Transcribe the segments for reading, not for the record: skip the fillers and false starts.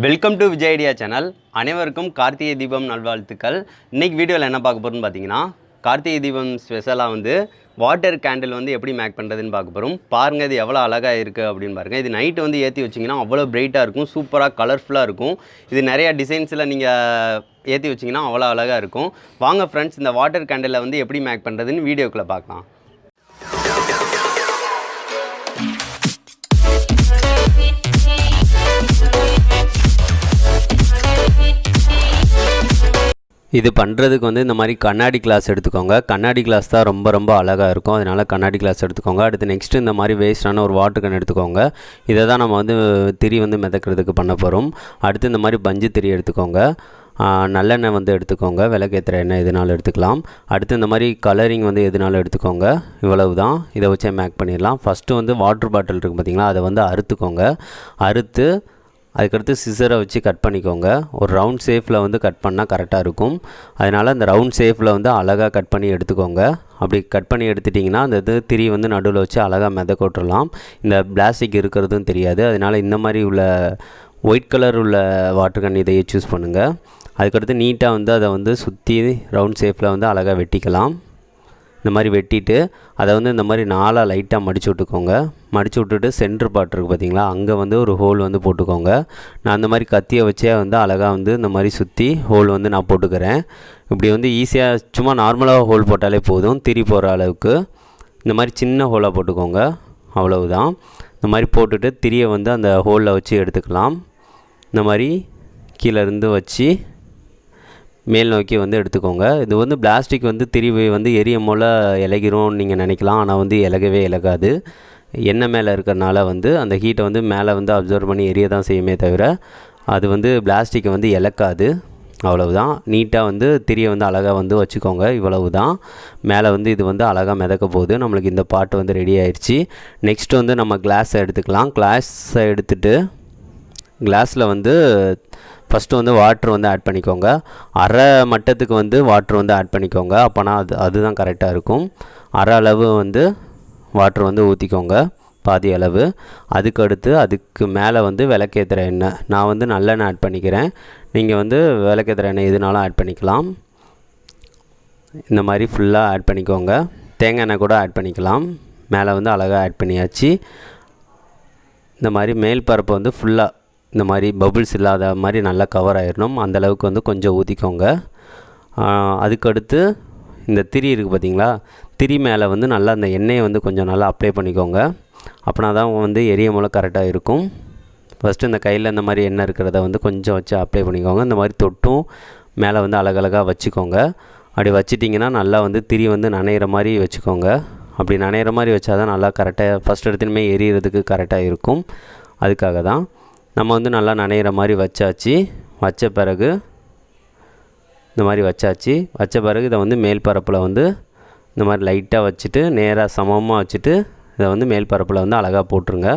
Welcome to Vijay idea channel. அனைவருக்கும் கார்த்திகை தீபம் நல்வாழ்த்துக்கள். இன்றைக்கி வீடியோவில் என்ன பார்க்க போகிறோம்னு பார்த்தீங்கன்னா, கார்த்திகை தீபம் ஸ்பெஷலாக வாட்டர் கேண்டில் எப்படி மேக் பண்ணுறதுன்னு பார்க்க போகிறோம். பாருங்கள், இது எவ்வளோ அழகாக இருக்குது அப்படின்னு பாருங்கள். இது நைட்டு ஏற்றி வச்சிங்கன்னா அவ்வளோ பிரைட்டாக இருக்கும், சூப்பராக கலர்ஃபுல்லாக இருக்கும். இது நிறையா டிசைன்ஸில் நீங்கள் ஏற்றி வச்சிங்கன்னா அவ்வளோ அழகாக இருக்கும். வாங்க ஃப்ரெண்ட்ஸ், இந்த வாட்டர் கேண்டிலை எப்படி மேக் பண்ணுறதுன்னு வீடியோக்குள்ளே பார்க்கலாம். இது பண்ணுறதுக்கு இந்த மாதிரி கண்ணாடி கிளாஸ் எடுத்துக்கோங்க. கண்ணாடி கிளாஸ் தான் ரொம்ப அழகாக இருக்கும். அதனால் கண்ணாடி கிளாஸ் எடுத்துக்கோங்க. அடுத்து நெக்ஸ்ட்டு இந்த மாதிரி வேஸ்டான ஒரு வாட்டர் கேன் எடுத்துக்கோங்க. இதை தான் நம்ம திரி மிதக்கிறதுக்கு பண்ண போகிறோம். அடுத்து இந்த மாதிரி பஞ்சு திரி எடுத்துக்கோங்க. நல்லெண்ணெய் எடுத்துக்கோங்க. விளக்கேற்றுற எண்ணெய் எதுனாலும் எடுத்துக்கலாம். அடுத்து இந்த மாதிரி கலரிங் எதுனாலும் எடுத்துக்கோங்க. இவ்வளவு தான். இதை வச்சே மேக் பண்ணிடலாம். ஃபஸ்ட்டு வாட்டர் பாட்டில் இருக்குது பார்த்திங்களா, அதை அறுத்துக்கோங்க. அறுத்து அதுக்கடுத்து சிசரை வச்சு கட் பண்ணிக்கோங்க. ஒரு ரவுண்ட் ஷேப்பில் கட் பண்ணால் கரெக்டாக இருக்கும். அதனால் அந்த ரவுண்ட் ஷேப்பில் அழகாக கட் பண்ணி எடுத்துக்கோங்க. அப்படி கட் பண்ணி எடுத்துட்டிங்கன்னா அந்த திரி நடுவில் வச்சு அழகாக மிதக்க விட்டுறலாம். இந்த பிளாஸ்டிக் இருக்கிறதும் தெரியாது. அதனால் இந்த மாதிரி உள்ள ஒயிட் கலர் உள்ள வாட்டர் கேன் இதையே சூஸ் பண்ணுங்கள். அதுக்கடுத்து நீட்டாக அதை சுற்றி ரவுண்ட் ஷேப்பில் அழகாக வெட்டிக்கலாம். இந்த மாதிரி வெட்டிட்டு அதை இந்த மாதிரி நாளாக லைட்டாக மடித்து விட்டுக்கோங்க. மடித்து விட்டுட்டு சென்ட்ரு பார்ட் இருக்குது பார்த்திங்களா, அங்கே ஒரு ஹோல் போட்டுக்கோங்க. நான் அந்த மாதிரி கத்தியை வச்சே அழகாக இந்த மாதிரி சுற்றி ஹோல் நான் போட்டுக்கிறேன். இப்படி ஈஸியாக சும்மா நார்மலாக ஹோல் போட்டாலே போதும். திரி போகிற அளவுக்கு இந்த மாதிரி சின்ன ஹோலாக போட்டுக்கோங்க. அவ்வளவுதான். இந்த மாதிரி போட்டுட்டு திரியை அந்த ஹோலில் வச்சு எடுத்துக்கலாம். இந்த மாதிரி கீழேருந்து வச்சு மேல் நோக்கி எடுத்துக்கோங்க. இது பிளாஸ்டிக் திரிவு எரியும் போல் இலகிரும் நீங்கள் நினைக்கலாம். ஆனால் இலகவே இலகாது. எண்ணெய் மேலே இருக்கிறனால அந்த ஹீட்டை மேலே அப்சர்வ் பண்ணி எரிய தான் செய்யுமே தவிர அது பிளாஸ்டிக்கை இலக்காது. அவ்வளவுதான். நீட்டாக திரியை அழகாக வச்சுக்கோங்க. இவ்வளவு தான். மேலே இது அழகாக மிதக்க போகுது. நம்மளுக்கு இந்த பாட்டு ரெடி ஆயிடுச்சு. நெக்ஸ்ட்டு நம்ம கிளாஸை எடுத்துக்கலாம். கிளாஸை எடுத்துகிட்டு கிளாஸில் ஃபஸ்ட்டு வாட்ரு ஆட் பண்ணிக்கோங்க. அரை மட்டத்துக்கு வாட்ரு ஆட் பண்ணிக்கோங்க. அப்போனா அதுதான் கரெக்டாக இருக்கும். அரை அளவு வாட்ரு ஊற்றிக்கோங்க, பாதி அளவு. அதுக்கு மேலே விளக்கேற்றுற எண்ணெய். நான் நல்லெண்ணெய் ஆட் பண்ணிக்கிறேன். நீங்கள் விளக்கேற்றுற எண்ணெய் எதுனாலும் ஆட் பண்ணிக்கலாம். இந்த மாதிரி ஃபுல்லாக ஆட் பண்ணிக்கோங்க. தேங்காய் எண்ணெய் கூட ஆட் பண்ணிக்கலாம். மேலே அழகாக ஆட் பண்ணியாச்சு. இந்த மாதிரி மேல் பரப்பு ஃபுல்லாக இந்த மாதிரி பபுள்ஸ் இல்லாத மாதிரி நல்லா கவர் ஆகிடணும். அந்தளவுக்கு கொஞ்சம் ஊற்றிக்கோங்க. அதுக்கடுத்து இந்த திரி இருக்குது பார்த்திங்களா, திரி மேலே நல்லா அந்த எண்ணெயை கொஞ்சம் நல்லா அப்ளை பண்ணிக்கோங்க. அப்படின்னா தான் எரியும் போல் கரெக்டாக இருக்கும். ஃபஸ்ட்டு இந்த கையில் இந்த மாதிரி எண்ணெய் இருக்கிறத கொஞ்சம் வச்சு அப்ளை பண்ணிக்கோங்க. இந்த மாதிரி தொட்டும் மேலே அழகழகாக வச்சுக்கோங்க. அப்படி வச்சிட்டிங்கன்னா நல்லா திரி நனையிற மாதிரி வச்சுக்கோங்க. அப்படி நனையிற மாதிரி வச்சா தான் நல்லா கரெக்டாக ஃபஸ்ட் எடுத்துனுமே எரியறதுக்கு கரெக்டாக இருக்கும். அதுக்காக தான் நம்ம நல்லா நனையிற மாதிரி வச்சாச்சு. வச்ச பிறகு இந்த மாதிரி வச்ச பிறகு இதை மேல் பரப்பில் இந்த மாதிரி லைட்டாக வச்சுட்டு நேராக சமமாக வச்சுட்டு இதை மேல் பரப்பில் அழகாக போட்டுருங்க.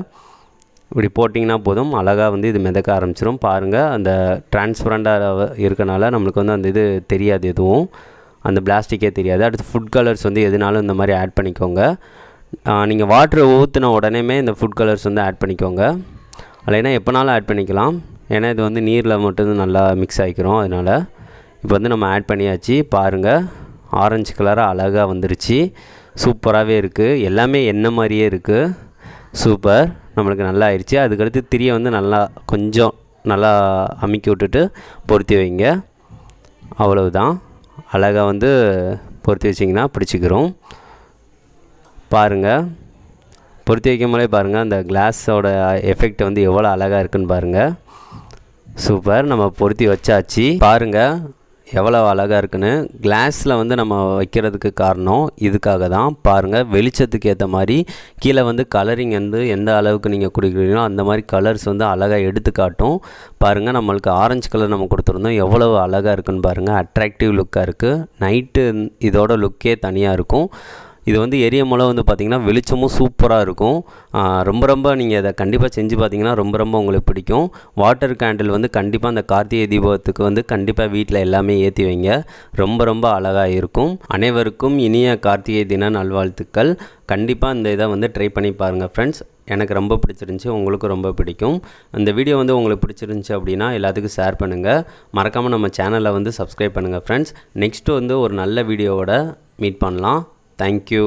இப்படி போட்டிங்கன்னா போதும். அழகாக இது மிதக்க ஆரம்பிச்சிடும். பாருங்கள், அந்த டிரான்ஸ்பரண்டாக இருக்கனால நம்மளுக்கு அந்த இது தெரியாது, எதுவும் அந்த பிளாஸ்டிக்கே தெரியாது. அடுத்து ஃபுட் கலர்ஸ் எதுனாலும் இந்த மாதிரி ஆட் பண்ணிக்கோங்க. நீங்கள் வாட்ரு ஊற்றின உடனேமே இந்த ஃபுட் கலர்ஸ் ஆட் பண்ணிக்கோங்க. இல்லைன்னா எப்போனாலும் ஆட் பண்ணிக்கலாம். ஏன்னா இது நீரில் மட்டும் நல்லா மிக்ஸ் ஆகிக்கிறோம். அதனால் இப்போ நம்ம ஆட் பண்ணியாச்சு. பாருங்கள், ஆரஞ்சு கலராக அழகாக வந்துருச்சு. சூப்பராகவே இருக்குது. எல்லாமே எண்ணெய் மாதிரியே இருக்குது. சூப்பர், நம்மளுக்கு நல்லா ஆயிடுச்சு. அதுக்கடுத்து திரியை நல்லா கொஞ்சம் நல்லா அமுக்கி விட்டுட்டு பொருத்தி வைங்க. அவ்வளவுதான். அழகாக பொருத்தி வச்சிங்கன்னா பிடிச்சிக்கிறோம். பாருங்கள், பொருத்தி வைக்கும் போதே பாருங்கள் அந்த கிளாஸோட எஃபெக்ட் எவ்வளோ அழகாக இருக்குன்னு பாருங்கள். சூப்பர், நம்ம பொருத்தி வச்சாச்சு. பாருங்கள் எவ்வளோ அழகாக இருக்குன்னு. கிளாஸில் நம்ம வைக்கிறதுக்கு காரணம் இதுக்காக தான். பாருங்கள், வெளிச்சத்துக்கு ஏற்ற மாதிரி கீழே கலரிங் எந்த அளவுக்கு நீங்கள் கொடுக்குறீங்களோ அந்த மாதிரி கலர்ஸ் அழகாக எடுத்து காட்டும். பாருங்கள், நம்மளுக்கு ஆரஞ்சு கலர் நம்ம கொடுத்துருந்தோம். எவ்வளோ அழகாக இருக்குன்னு பாருங்கள். அட்ராக்டிவ் லுக்காக இருக்குது. நைட்டு இதோட லுக்கே தனியாக இருக்கும். இது எரியும் போல பார்த்திங்கன்னா வெளிச்சமும் சூப்பராக இருக்கும். ரொம்ப நீங்கள் அதை கண்டிப்பாக செஞ்சு பார்த்திங்கன்னா ரொம்ப உங்களுக்கு பிடிக்கும். வாட்டர் கேண்டில் கண்டிப்பாக அந்த கார்த்திகை தீபத்துக்கு கண்டிப்பாக வீட்டில் எல்லாமே ஏற்றி வைங்க. ரொம்ப அழகாக இருக்கும். அனைவருக்கும் இனிய கார்த்திகை தின நல்வாழ்த்துக்கள். கண்டிப்பாக இந்த இதை ட்ரை பண்ணி பாருங்கள் ஃப்ரெண்ட்ஸ். எனக்கு ரொம்ப பிடிச்சிருந்துச்சி, உங்களுக்கு ரொம்ப பிடிக்கும். இந்த வீடியோ வந்து உங்களுக்கு பிடிச்சிருந்துச்சி அப்படின்னா எல்லாத்துக்கும் ஷேர் பண்ணுங்கள். மறக்காமல் நம்ம சேனலை வந்து சப்ஸ்கிரைப் பண்ணுங்கள் ஃப்ரெண்ட்ஸ். நெக்ஸ்ட்டு வந்து ஒரு நல்ல வீடியோவோட மீட் பண்ணலாம். தேங்க்யூ.